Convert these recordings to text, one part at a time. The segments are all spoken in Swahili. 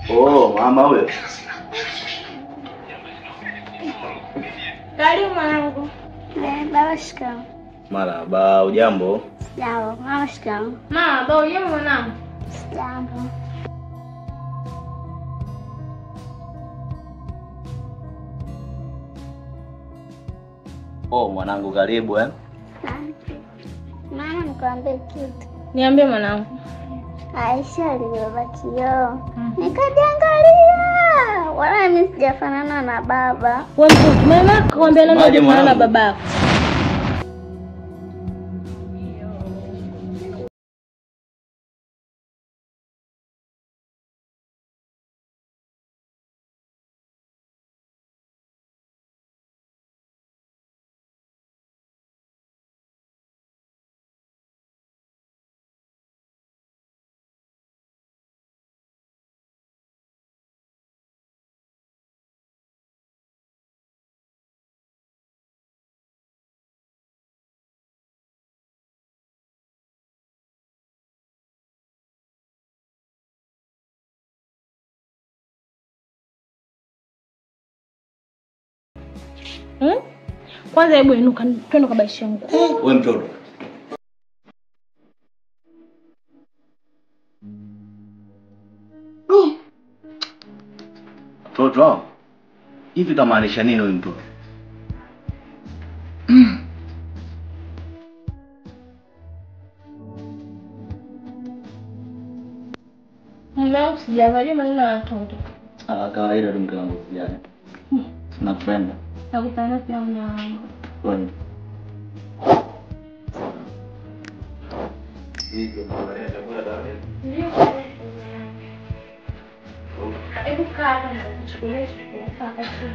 Oh, mama huyo. Karibu mwanangu. Baba shikamoo. Marahaba, ujambo? Jambo. Mama shikamoo. Mama, baba ujambo mwanangu? Jambo. Oh, mwanangu karibu Asante. Mama nikwambie kitu. Niambie mwanangu. Aisha alibeba kioo. Nikajiangalia. Wala mimi sijafanana na baba. Wewe mtoto, mama akwambia nani unafanana na babako? Kwanza hebu inuka twende kwa baishi yangu. Wewe mtoto. Mtoto. Hivi kamaanisha nini huyu mtoto? Mama usijavalie maneno ya watoto. Kawaida tu mke wangu sijana. Nakupenda. Nakupenda pia mwanangu. Kwani? Hebu kaa hapa nikuchukulie kaka tu.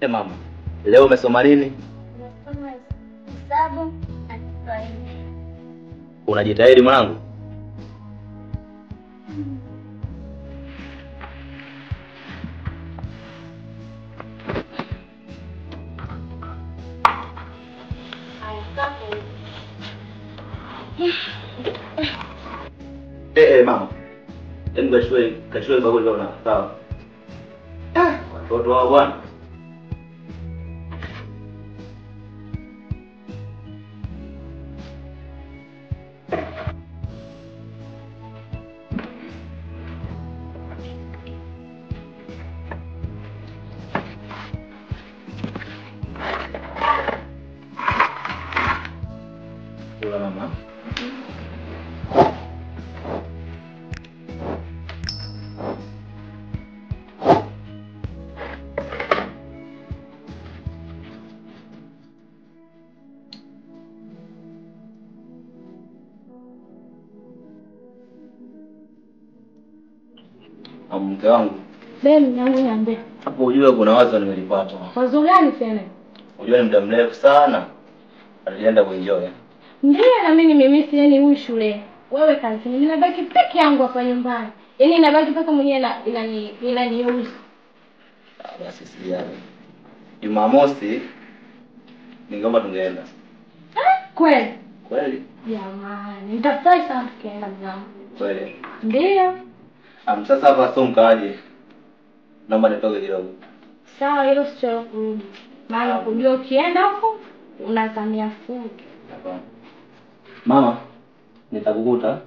Mama, leo umesoma nini? Nimesoma hesabu na Kiswahili. Unajitahidi mwanangu? Mama. Hebu kachukue bakuli leo sawa. Watoto wao bwana. Kula mama. Mke wangu. Bem, yangu niambie. Hapo ujue kuna wazo nimelipata. Wazo gani tena? Unajua ni muda mrefu sana alienda kuenjoy. Ndio na mimi nimemisi yani huyu shule. Wewe kazi, mimi nabaki peke yangu hapa nyumbani. Yaani nabaki paka mwenyewe na inaniuzi. Basi sijali. Jumamosi ningeomba tungeenda. Kweli? Kweli? Jamani, nitafurahi sana tukienda mwanangu. Kweli. Ndio. Sasa hapa somo kaje? Naomba nitoke kidogo. Sawa, hilo sio kurudi. Maana kujua ukienda huko unazamia fungu. Mama, nitakukuta.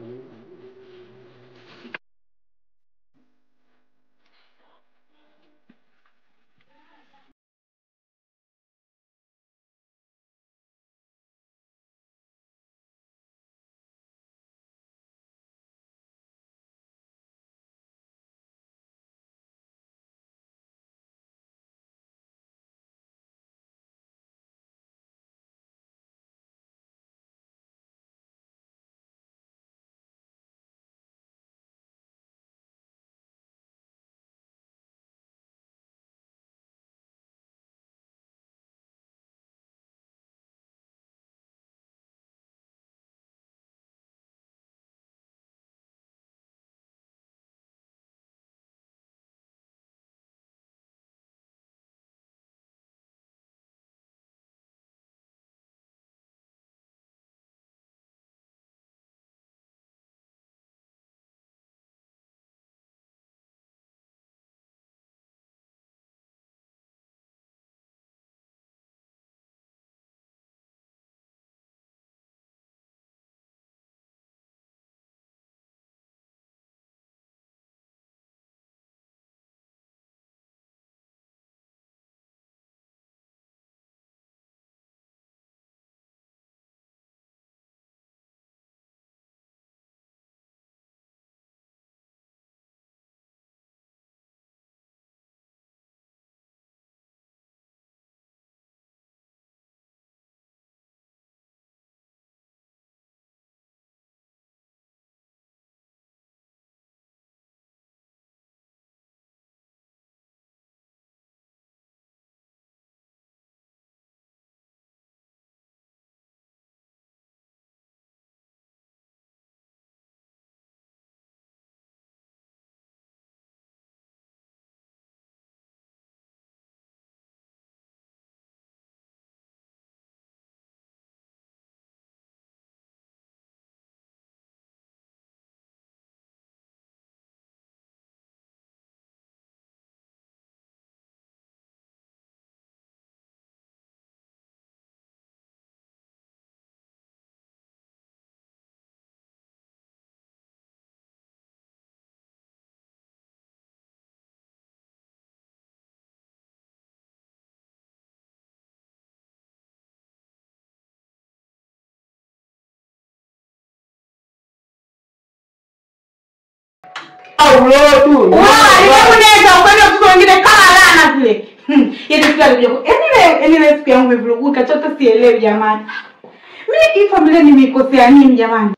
Ulo tu. Unaweza kwenda watoto wengine kama lana zile. Yaani sikia leo. Yaani sikia yangu ivuruguka chote sielewi jamani. Mimi hii familia nimekosea nini jamani?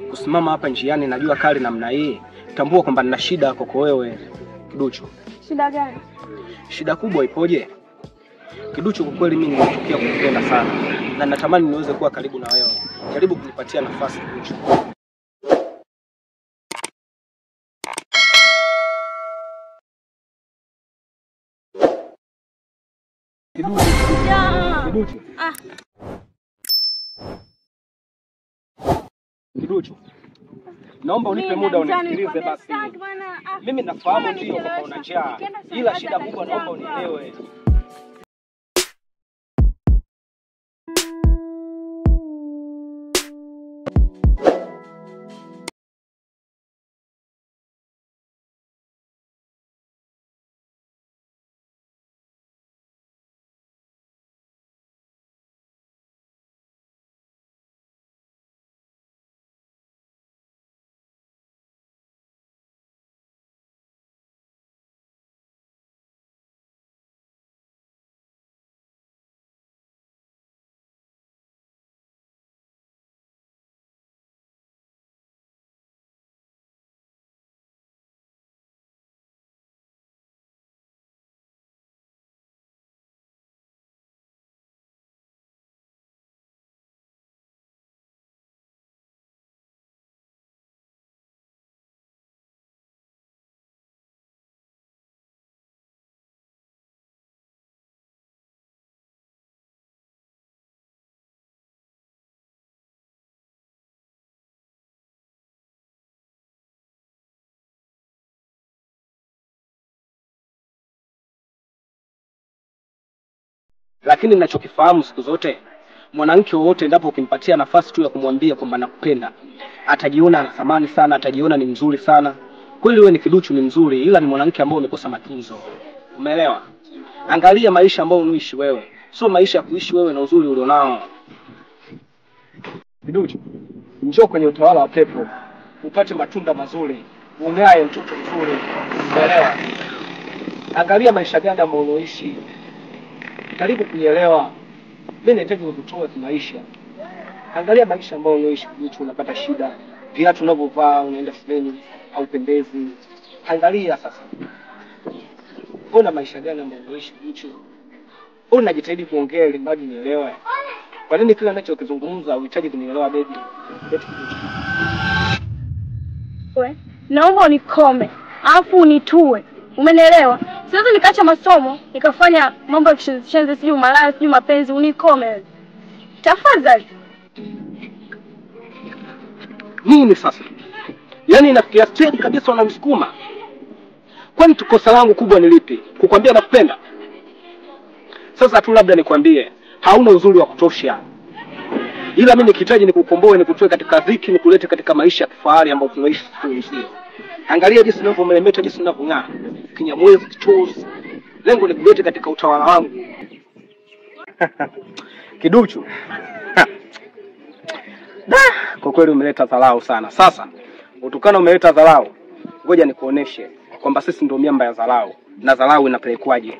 Kusimama hapa njiani najua kali namna hii. Tambua kwamba nina shida kwako wewe, Kiduchu. Shida gani? Shida kubwa ipoje? Kiduchu, kwa kweli mimi nimechukia kukupenda sana na natamani niweze kuwa karibu na wewe. Jaribu kunipatia nafasi, Kiduchu. Kiduchu. Kiduchu. Naomba unipe muda unisikilize basi. Mimi nafahamu ndio kwamba una njaa. Ila shida kubwa naomba unielewe. Lakini ninachokifahamu siku zote, mwanamke wote endapo ukimpatia nafasi tu ya kumwambia kwamba nakupenda, atajiona ana thamani sana, atajiona ni mzuri sana. Kweli wewe ni Kiduchu, ni mzuri, ila ni mwanamke ambaye umekosa matunzo. Umeelewa? Angalia maisha ambayo unaishi wewe, sio maisha ya kuishi wewe na uzuri ulionao. Kiduchu, njoo kwenye utawala wa pepo, upate matunda mazuri, ungae mtoto mzuri. Umeelewa? Angalia maisha gani ambayo unaishi. Karibu kunielewa. Mimi nahitaji kukutoa kimaisha. Angalia maisha ambayo unaishi, Kiduchu, unapata shida. Viatu unavyovaa, unaenda shuleni au pendezi. Angalia sasa. Una maisha gani ambayo unaishi, Kiduchu? Unajitahidi kuongea ili mradi nielewe. Kwa nini kila ninachokizungumza unahitaji kunielewa baby? hapo naomba unikome. Alafu unitue. Umenielewa? Siwezi nikaacha masomo, nikafanya mambo ya kishenzi sijui malaya, sijui mapenzi, unikome. Tafadhali. Nini sasa? Yaani inafikia stage kabisa unanisukuma. Kwani tukosa langu kubwa ni lipi? Kukwambia nakupenda? Sasa tu labda nikwambie, hauna uzuri wa kutosha. Ila mimi nikihitaji nikukomboe, nikutoe katika dhiki, nikulete katika maisha ya kifahari ambayo tunaishi sisi. Angalia jinsi ninavyomeremeta, jinsi ninavyong'aa. Kinyamwezi kichozi. Lengo ni kulete katika utawala wangu. Kiduchu. Kwa kweli umeleta dharau sana. Sasa, utukana umeleta dharau. Ngoja nikuoneshe kwamba sisi ndio miamba ya dharau. Na dharau inapelekwaje?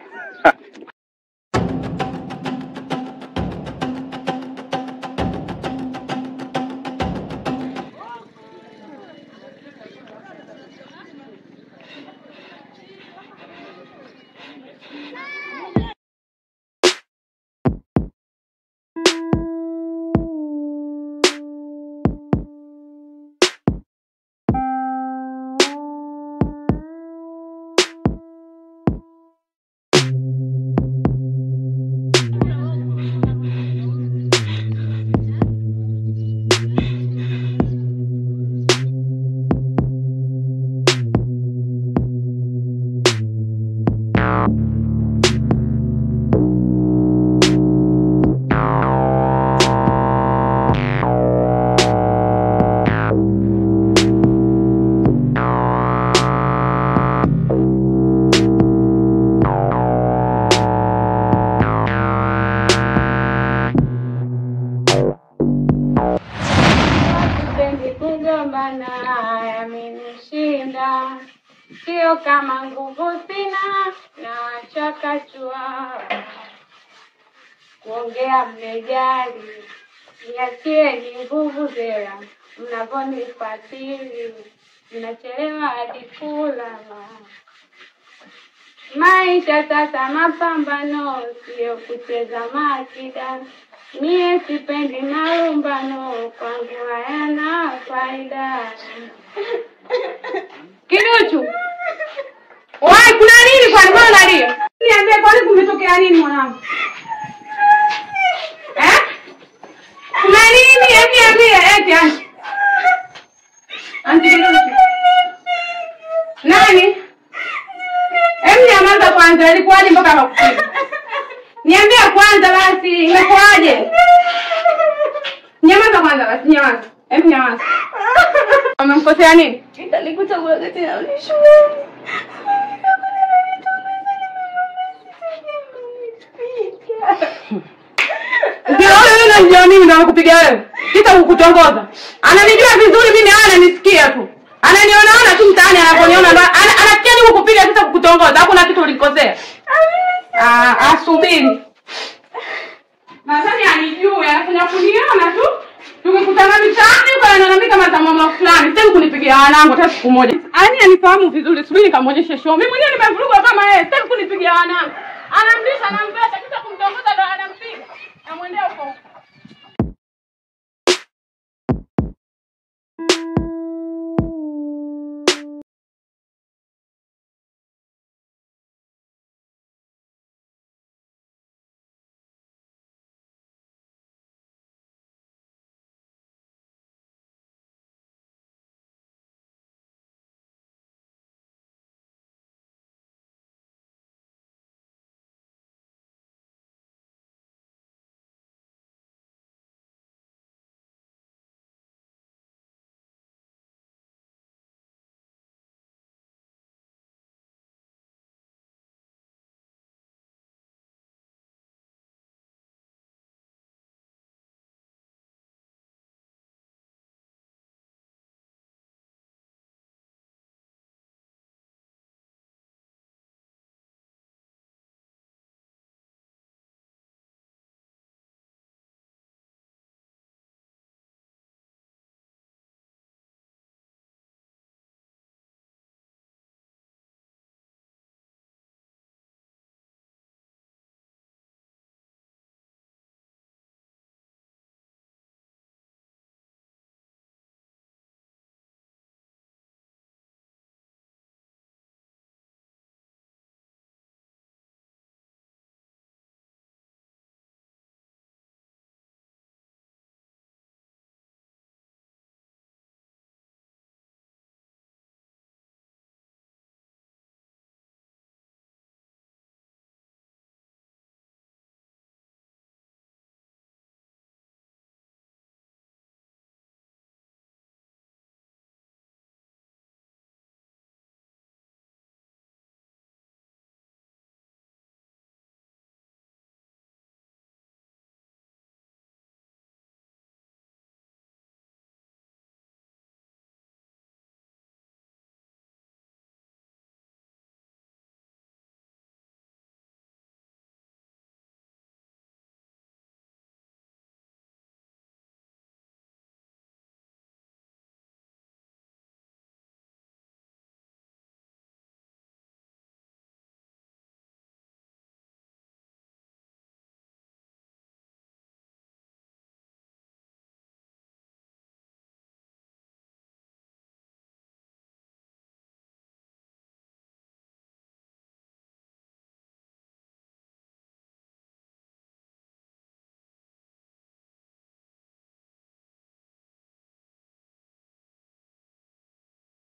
Sio kama nguvu sina na wachakachua kuongea mmejali, niachie ni nguvu zera, mnavonifatili ninachelewa hadi kula. Maisha sasa mapambano, sio kucheza makida. Mie sipendi marumbano, kwangu hayana faida. Kiduchu! Wai, kuna nini kwani mbona unalia? Niambie kwani kumetokea nini mwanangu? Kuna nini? Niambie, Anti. Anti Kiduchu. Nani? Nyamaza kwanza, ilikuwaje mpaka hakupiga? Niambie kwanza basi, imekuwaje? Nyamaza kwanza basi, nyamaza. Nyamaza. Umemkosea nini? Nilikuta kwa gati na shule. Ndio wewe unajua nini na kukupiga wewe? Kita kukutongoza. Ananijua vizuri mimi, ananisikia tu. Ananiona tu mtaani, anaponiona anasikia ni kukupiga sasa kukutongoza. Hakuna kitu ulikosea. Asubiri. Nadhani anijua, anafanya kuniona tu. Tukikutana mitaani uko ananiambia kama za mama fulani. Sitaki kunipigia wanangu hata siku moja. Ani anifahamu vizuri. Subiri nikamwonyeshe show. Mimi mwenyewe nimevurugwa kama yeye. Sitaki kunipigia wanangu. Anamlisha, anambesha, kisha kumtongoza ndo anampiga. Namwendea huko.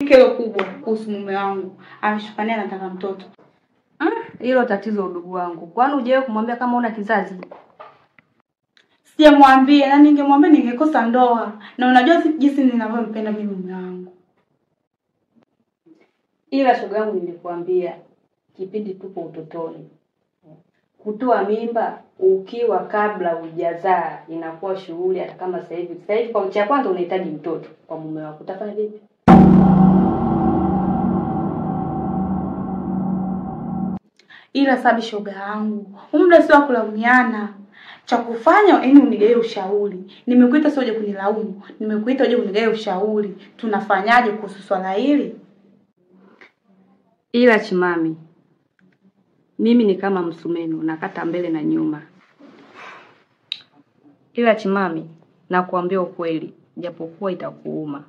Kero kubwa kuhusu mume wangu. Ameshukania anataka mtoto. Hilo tatizo ndugu wangu. Kwani hujawahi kumwambia kama una kizazi? Sijamwambia, na ningemwambia ningekosa ndoa. Na unajua jinsi ninavyompenda mimi mume wangu. Ila shoga yangu nilikwambia kipindi tupo utotoni. Kutoa mimba ukiwa kabla hujazaa inakuwa shughuli hata kama sasa hivi. Sasa hivi kwa cha kwanza unahitaji mtoto kwa mume wako. Utafanya vipi? Ila sabi shoga yangu, muda sio kulaumiana. Cha kufanya yaani unigaie ushauri. Nimekuita sio uje kunilaumu. Nimekuita uje unigaie ushauri. Tunafanyaje kuhusu swala hili? Ila Chimami, mimi ni kama msumeno, nakata mbele na nyuma. Ila Chimami, nakuambia ukweli, japokuwa itakuuma.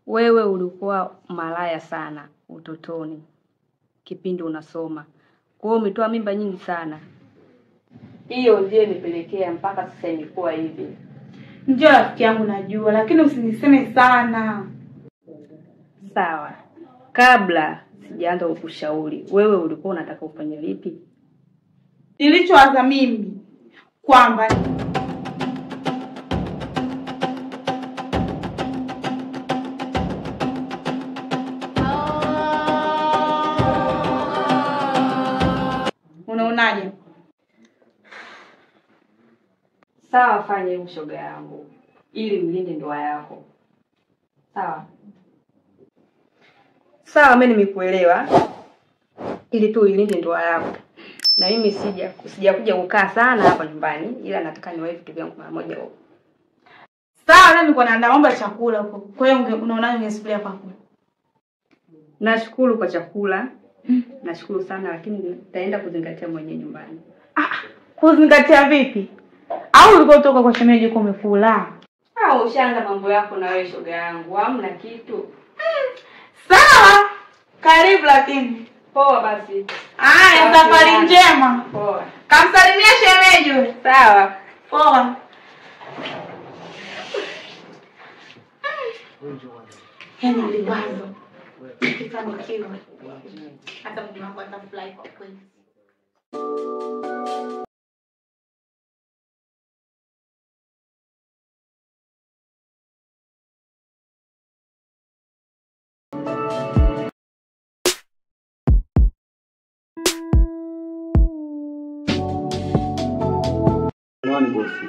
Wewe ulikuwa malaya sana utotoni, kipindi unasoma. Kwa hiyo umetoa mimba nyingi sana. Hiyo ndiyo imepelekea mpaka sasa imekuwa hivi. Ndio rafiki yangu najua, lakini usiniseme sana. Sawa. Kabla sijaanza kukushauri, wewe ulikuwa unataka ufanye vipi? Nilichoanza mimi kwamba unaonaje? Sawa, fanye hivyo shoga yangu ili mlinde ndoa yako. Sawa. Sawa, mimi nimekuelewa. Ili tu ilinde ndoa yako. Na mimi sijakuja kukaa sana hapa nyumbani, ila nataka niwahi vitu vyangu mara moja huko. Sawa, na niko naandaa mambo ya chakula huko. Kwa hiyo unaonaje ungesubiria kwako? Nashukuru kwa chakula. Nashukuru sana, lakini nitaenda kuzingatia mwenyewe nyumbani. Kuzingatia vipi? Au ulikuwa kutoka kwa shemeji uko umekula? Ushaanza mambo yako na wewe shoga yangu. Hamna kitu. Sawa. Karibu lakini. Poa basi. Haya, safari njema. Poa. Kamsalimia shemeji wewe. Sawa. Poa. Yaani liwazo. Kifanikiwa. Hata mtu wangu atafurahi kwa kweli. Bosi.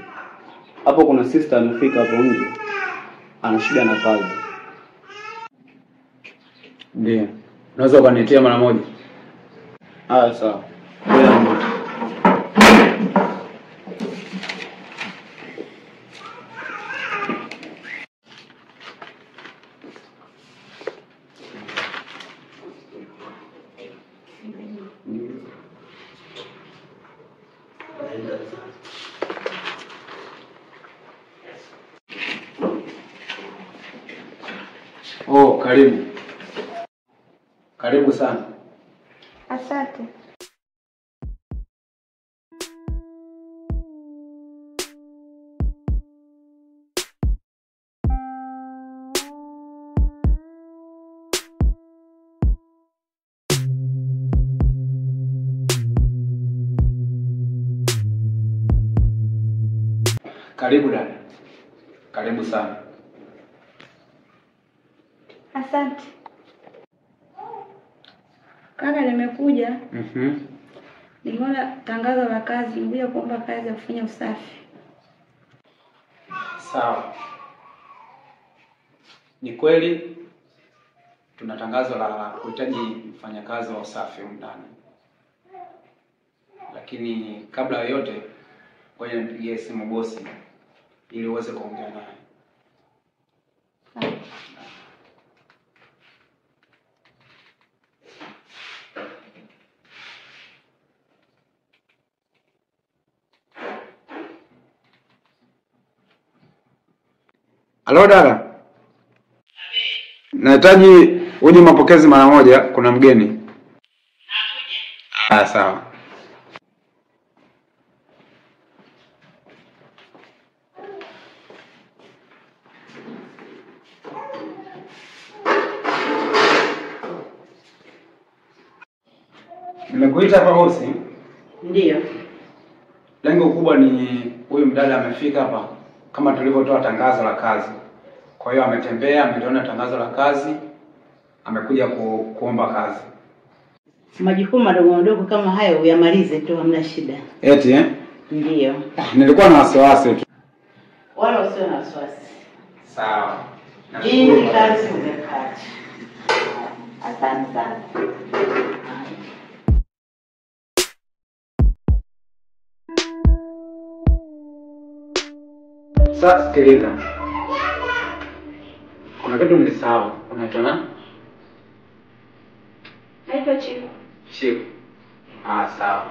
Hapo kuna sister amefika hapo nje. Ana shida na kazi. Ndio. Unaweza ukanitia mara moja? Sawa. Karibu. Karibu sana. Asante. Karibu dada. Karibu sana. Asante. Kaka, nimekuja. Nimeona tangazo la kazi, nimekuja kuomba kazi ya kufanya usafi. Sawa. Ni kweli tuna tangazo la kuhitaji mfanyakazi wa usafi ndani. Lakini kabla ya yote, ngoja nipigie simu bosi ili uweze kuongea naye. Halo dada. Nahitaji uje mapokezi mara moja, kuna mgeni. Nakuja. Sawa. Nimekuita hapa bosi. Ndio. Lengo kubwa ni huyu mdada amefika hapa kama tulivyotoa tangazo la kazi. Kwa hiyo ametembea, ameliona tangazo la kazi, amekuja kuomba kazi. Majukumu madogo madogo kama hayo uyamalize tu, hamna shida. Eti Ndio. Nilikuwa na wasiwasi tu. Wala usio na wasiwasi. Sawa. Hii kazi umepata. Asante sana. Sasa sikiliza. Kuna kitu nilisahau. Unaitwa nani? Naitwa Chiku. Chiku. Sawa.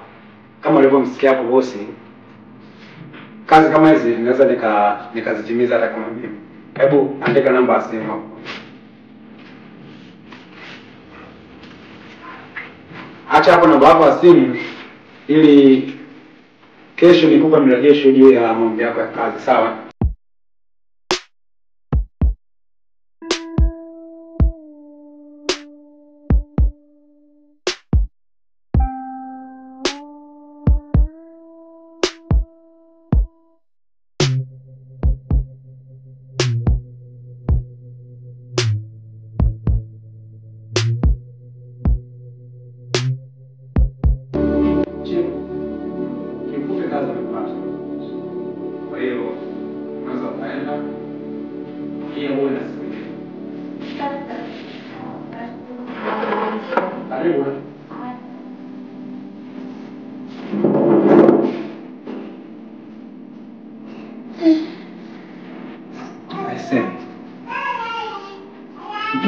Kama ulivyomsikia hapo bosi, kazi kama hizi naweza nikazitimiza hata kama mimi. Hebu andika namba ya simu hapo. Acha hapo namba yako ya simu ili kesho nikupe mrejesho juu ya mambo yako ya kazi, sawa?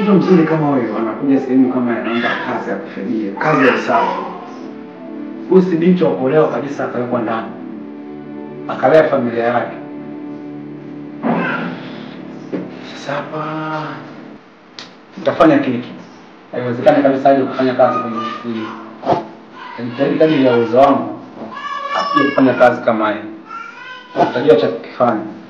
Mtoto mzuri kama huyo anakuja sehemu kama anaomba kazi ya kufagia, kazi ya usafi. Huyu si binti wa kuolewa kabisa, akawekwa ndani, akalea familia yake. Sasa hapa utafanya kitu. Haiwezekani kabisa aje kufanya kazi kwenye ofisi hii. Nitahitaji kadri ya uwezo wangu kufanya kazi kama hii. Utajua cha kufanya.